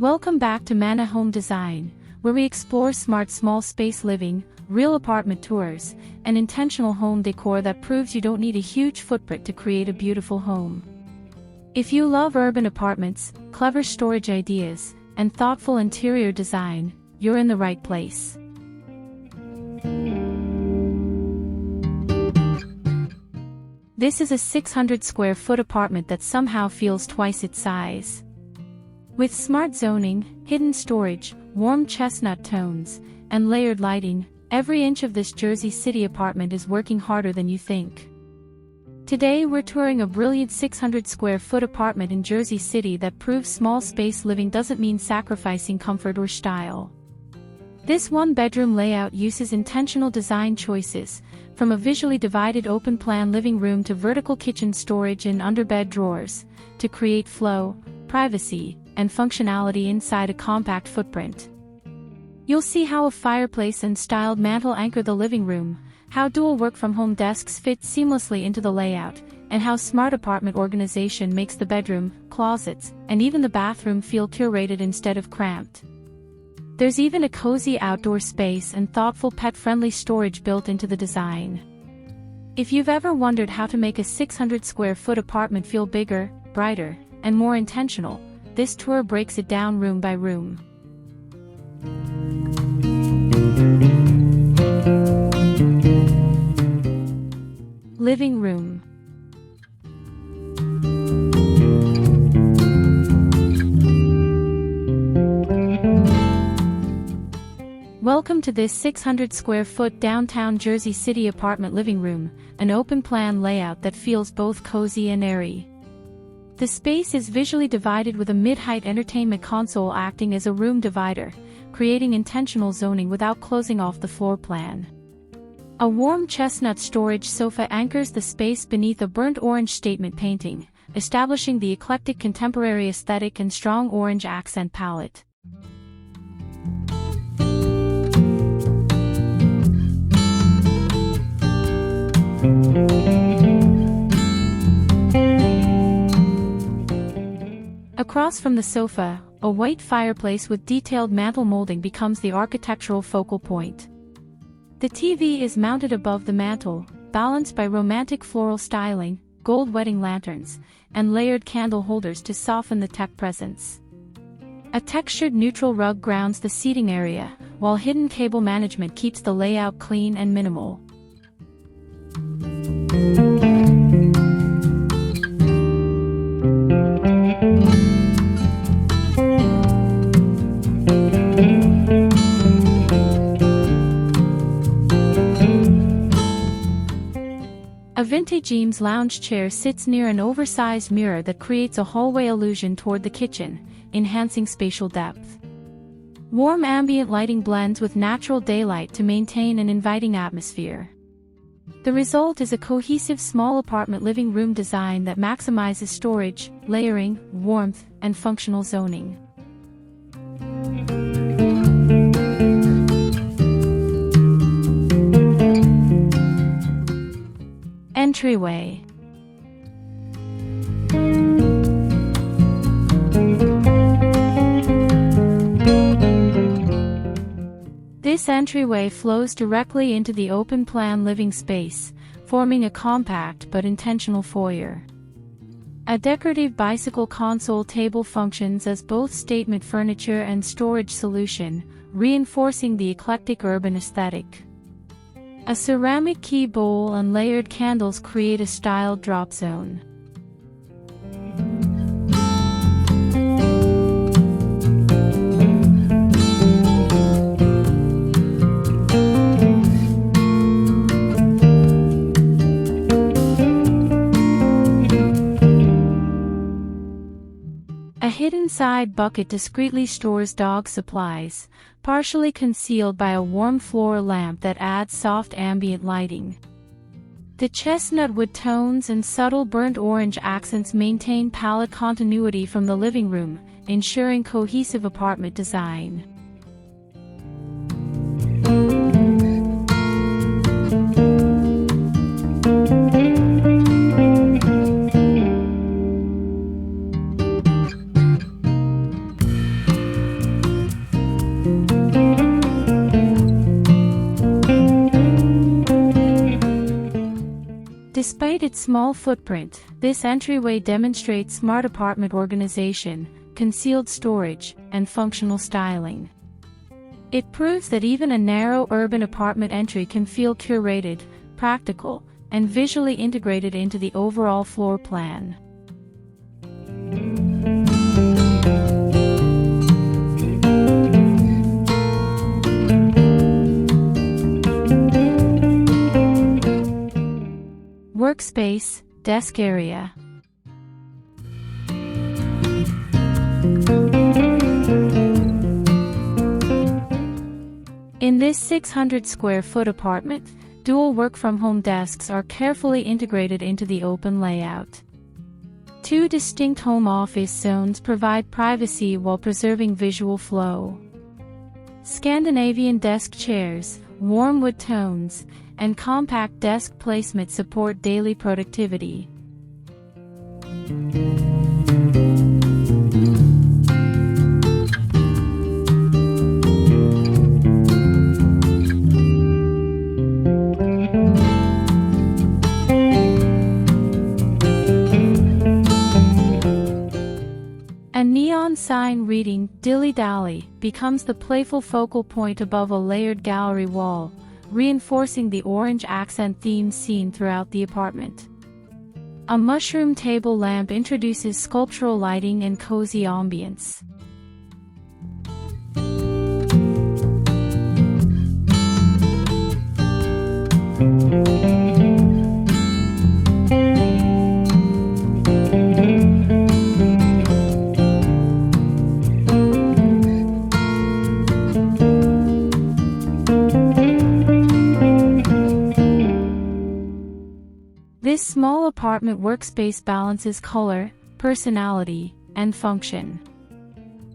Welcome back to Manna Home Design, where we explore smart small space living, real apartment tours, and intentional home decor that proves you don't need a huge footprint to create a beautiful home. If you love urban apartments, clever storage ideas, and thoughtful interior design, you're in the right place. This is a 600 square foot apartment that somehow feels twice its size. With smart zoning, hidden storage, warm chestnut tones, and layered lighting, every inch of this Jersey City apartment is working harder than you think. Today we're touring a brilliant 600 square foot apartment in Jersey City that proves small space living doesn't mean sacrificing comfort or style. This one-bedroom layout uses intentional design choices, from a visually divided open-plan living room to vertical kitchen storage and underbed drawers, to create flow, privacy, and functionality inside a compact footprint. You'll see how a fireplace and styled mantel anchor the living room, how dual work-from-home desks fit seamlessly into the layout, and how smart apartment organization makes the bedroom, closets, and even the bathroom feel curated instead of cramped. There's even a cozy outdoor space and thoughtful pet-friendly storage built into the design. If you've ever wondered how to make a 600 square foot apartment feel bigger, brighter, and more intentional, this tour breaks it down room by room. Living room. Welcome to this 600 square foot downtown Jersey City apartment living room, an open-plan layout that feels both cozy and airy. The space is visually divided with a mid-height entertainment console acting as a room divider, creating intentional zoning without closing off the floor plan. A warm chestnut storage sofa anchors the space beneath a burnt orange statement painting, establishing the eclectic contemporary aesthetic and strong orange accent palette. Across from the sofa, a white fireplace with detailed mantel molding becomes the architectural focal point. The TV is mounted above the mantel, balanced by romantic floral styling, gold wedding lanterns, and layered candle holders to soften the tech presence. A textured neutral rug grounds the seating area, while hidden cable management keeps the layout clean and minimal. A vintage Eames lounge chair sits near an oversized mirror that creates a hallway illusion toward the kitchen, enhancing spatial depth. Warm ambient lighting blends with natural daylight to maintain an inviting atmosphere. The result is a cohesive small apartment living room design that maximizes storage, layering, warmth, and functional zoning. Entryway. This entryway flows directly into the open-plan living space, forming a compact but intentional foyer. A decorative bicycle console table functions as both statement furniture and storage solution, reinforcing the eclectic urban aesthetic. A ceramic key bowl and layered candles create a styled drop zone. A hidden side bucket discreetly stores dog supplies, partially concealed by a warm floor lamp that adds soft ambient lighting. The chestnut wood tones and subtle burnt orange accents maintain palette continuity from the living room, ensuring cohesive apartment design. Despite its small footprint, this entryway demonstrates smart apartment organization, concealed storage, and functional styling. It proves that even a narrow urban apartment entry can feel curated, practical, and visually integrated into the overall floor plan. Workspace, desk area. In this 600 square foot apartment, dual work-from-home desks are carefully integrated into the open layout. Two distinct home office zones provide privacy while preserving visual flow. Scandinavian desk chairs, warm wood tones, and compact desk placement support daily productivity. A neon sign reading "Dilly Dally" becomes the playful focal point above a layered gallery wall, reinforcing the orange accent theme seen throughout the apartment. A mushroom table lamp introduces sculptural lighting and cozy ambience. This small apartment workspace balances color, personality, and function.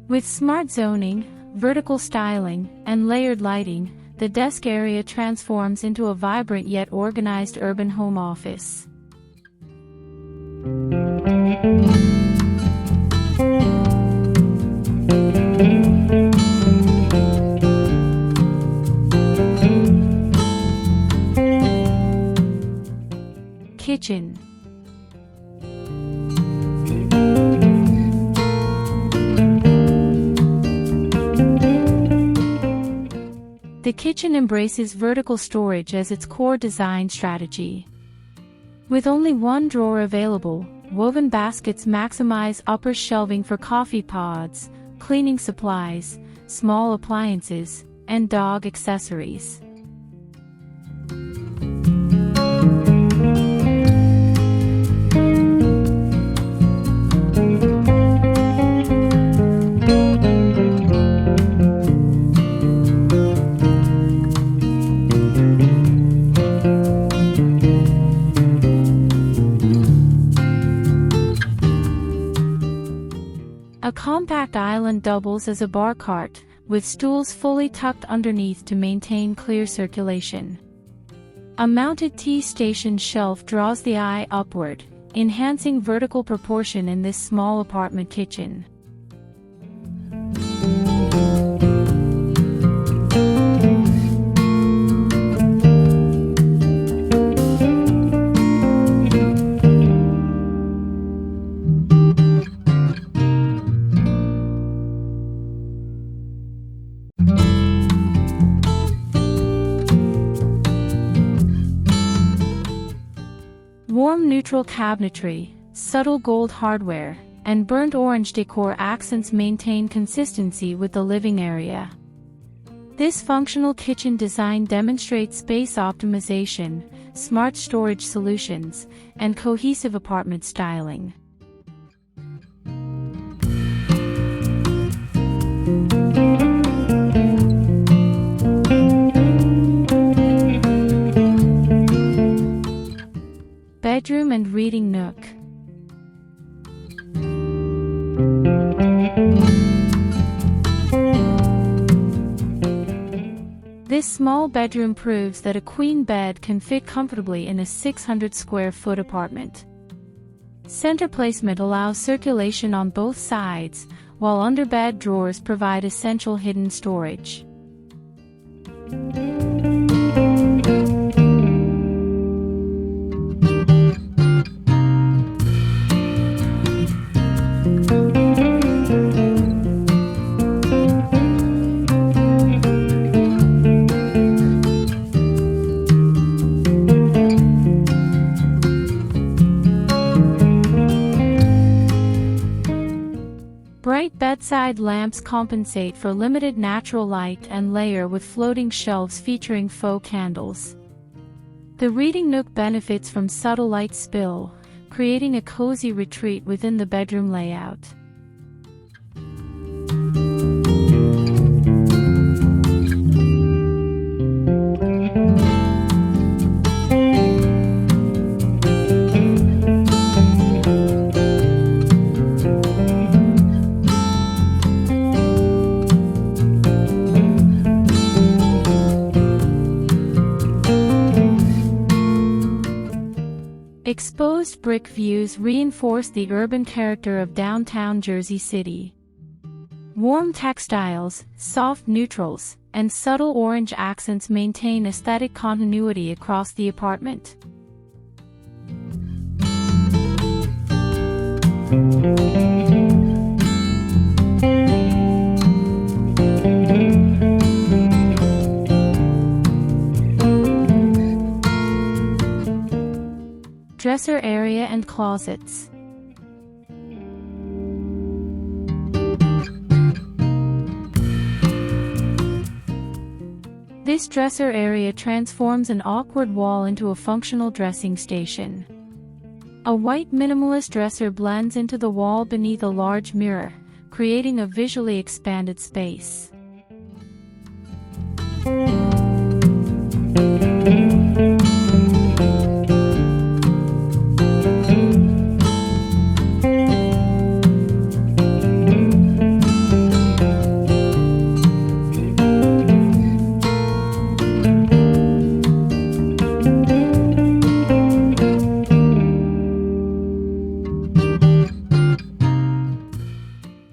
With smart zoning, vertical styling, and layered lighting, the desk area transforms into a vibrant yet organized urban home office. Kitchen. The kitchen embraces vertical storage as its core design strategy. With only one drawer available, woven baskets maximize upper shelving for coffee pods, cleaning supplies, small appliances, and dog accessories. A compact island doubles as a bar cart, with stools fully tucked underneath to maintain clear circulation. A mounted tea station shelf draws the eye upward, enhancing vertical proportion in this small apartment kitchen. Warm neutral cabinetry, subtle gold hardware, and burnt orange decor accents maintain consistency with the living area. This functional kitchen design demonstrates space optimization, smart storage solutions, and cohesive apartment styling. Bedroom and reading nook. This small bedroom proves that a queen bed can fit comfortably in a 600 square foot apartment. Center placement allows circulation on both sides, while underbed drawers provide essential hidden storage. Bright bedside lamps compensate for limited natural light and layer with floating shelves featuring faux candles. The reading nook benefits from subtle light spill, creating a cozy retreat within the bedroom layout. Exposed brick views reinforce the urban character of downtown Jersey City. Warm textiles, soft neutrals, and subtle orange accents maintain aesthetic continuity across the apartment. Dresser area and closets. This dresser area transforms an awkward wall into a functional dressing station. A white minimalist dresser blends into the wall beneath a large mirror, creating a visually expanded space.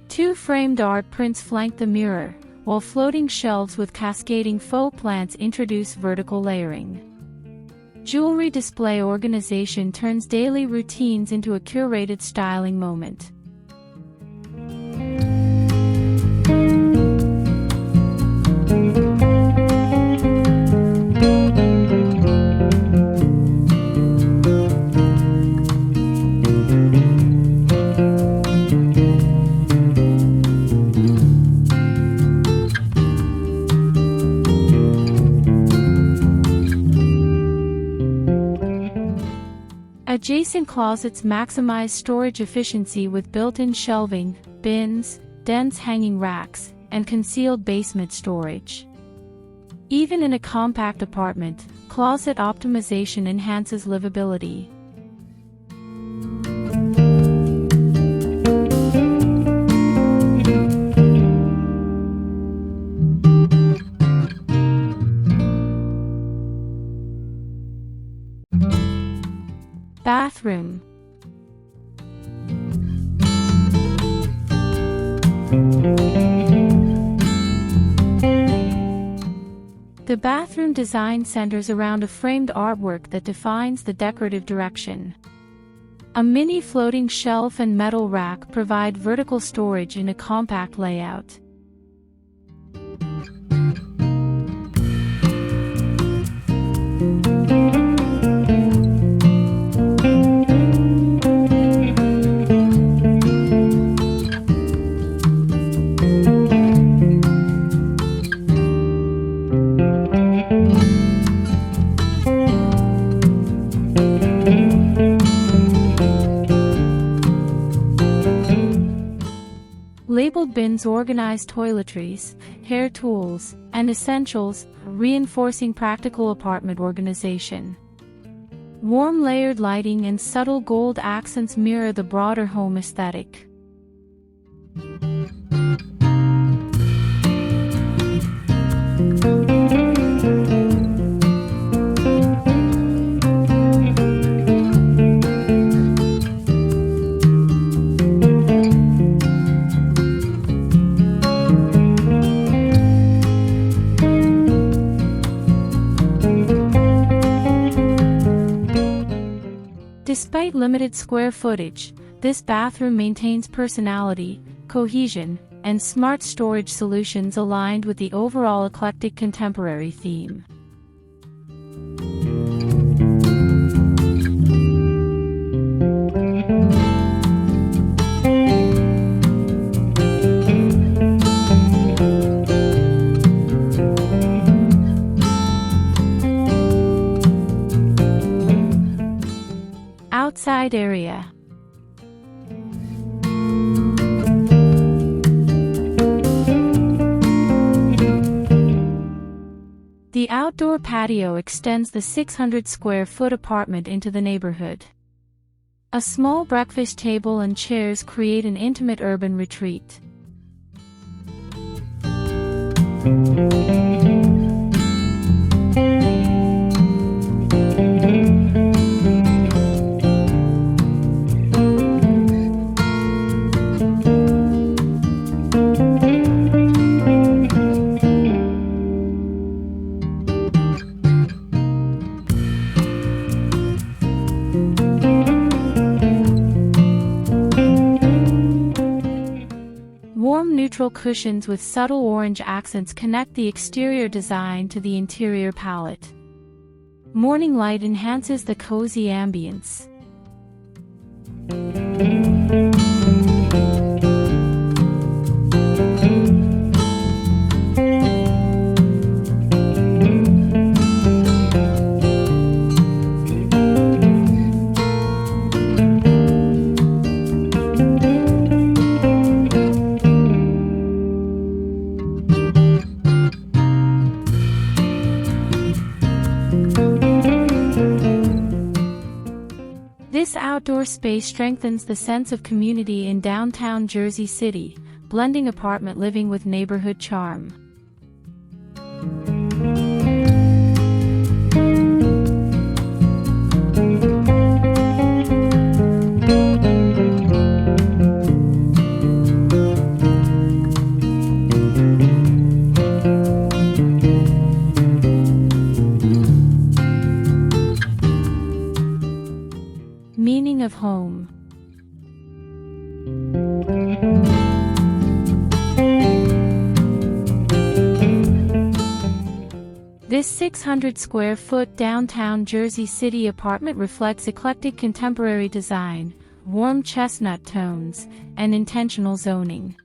Two framed art prints flank the mirror, while floating shelves with cascading faux plants introduce vertical layering. Jewelry display organization turns daily routines into a curated styling moment. Adjacent closets maximize storage efficiency with built-in shelving, bins, dense hanging racks, and concealed basement storage. Even in a compact apartment, closet optimization enhances livability. Bathroom. The bathroom design centers around a framed artwork that defines the decorative direction. A mini floating shelf and metal rack provide vertical storage in a compact layout. Labeled bins organize toiletries, hair tools, and essentials, reinforcing practical apartment organization. Warm layered lighting and subtle gold accents mirror the broader home aesthetic. Despite limited square footage, this bathroom maintains personality, cohesion, and smart storage solutions aligned with the overall eclectic contemporary theme. outdoor patio extends the 600 square foot apartment into the neighborhood. A small breakfast table and chairs create an intimate urban retreat. Warm neutral cushions with subtle orange accents connect the exterior design to the interior palette. Morning light enhances the cozy ambience. This outdoor space strengthens the sense of community in downtown Jersey City, blending apartment living with neighborhood charm. Meaning of home. This 600 square foot downtown Jersey City apartment reflects eclectic contemporary design, warm chestnut tones, and intentional zoning.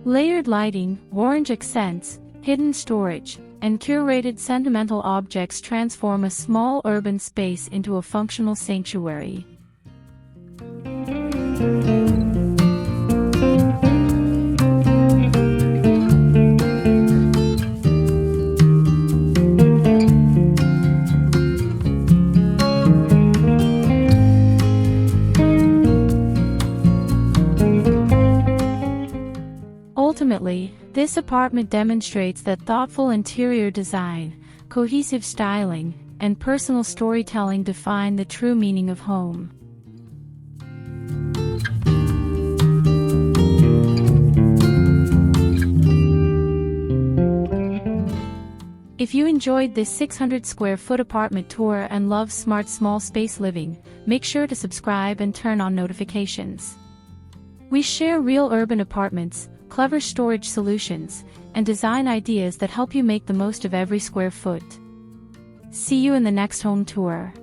Layered lighting, orange accents, hidden storage, and curated sentimental objects transform a small urban space into a functional sanctuary. Ultimately, this apartment demonstrates that thoughtful interior design, cohesive styling, and personal storytelling define the true meaning of home. If you enjoyed this 600 square foot apartment tour and love smart small space living, make sure to subscribe and turn on notifications. We share real urban apartments, clever storage solutions, and design ideas that help you make the most of every square foot. See you in the next home tour.